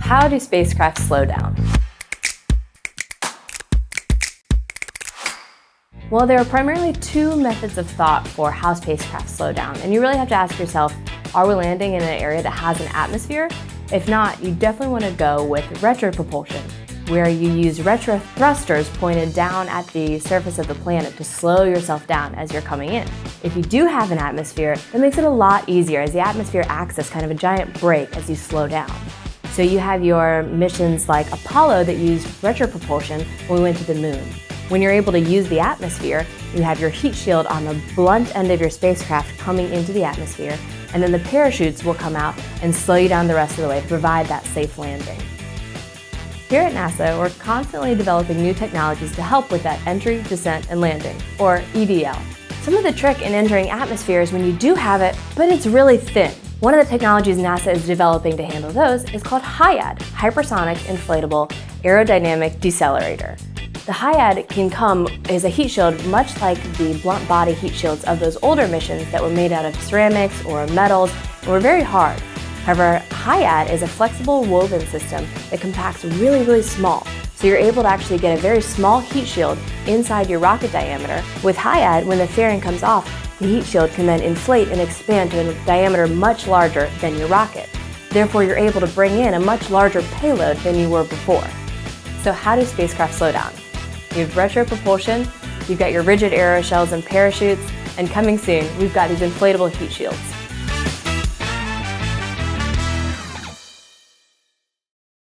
How do spacecraft slow down? Well, there are primarily two methods of thought for how spacecraft slow down, and you really have to ask yourself, are we landing in an area that has an atmosphere? If not, you definitely want to go with retro-propulsion, where you use retro thrusters pointed down at the surface of the planet to slow yourself down as you're coming in. If you do have an atmosphere, that makes it a lot easier, as the atmosphere acts as kind of a giant brake as you slow down. So you have your missions like Apollo that used retro-propulsion when we went to the moon. When you're able to use the atmosphere, you have your heat shield on the blunt end of your spacecraft coming into the atmosphere, and then the parachutes will come out and slow you down the rest of the way to provide that safe landing. Here at NASA, we're constantly developing new technologies to help with that entry, descent, and landing, or EDL. Some of the trick in entering atmosphere is when you do have it, but it's really thin. One of the technologies NASA is developing to handle those is called HIAD, Hypersonic Inflatable Aerodynamic Decelerator. The HIAD can come as a heat shield much like the blunt body heat shields of those older missions that were made out of ceramics or metals and were very hard. However, HIAD is a flexible woven system that compacts really small, so you're able to actually get a very small heat shield inside your rocket diameter. With HIAD, when the fairing comes off, the heat shield can then inflate and expand to a diameter much larger than your rocket. Therefore, you're able to bring in a much larger payload than you were before. So how do spacecraft slow down? You have retro-propulsion, you've got your rigid aeroshells and parachutes, and coming soon, we've got these inflatable heat shields.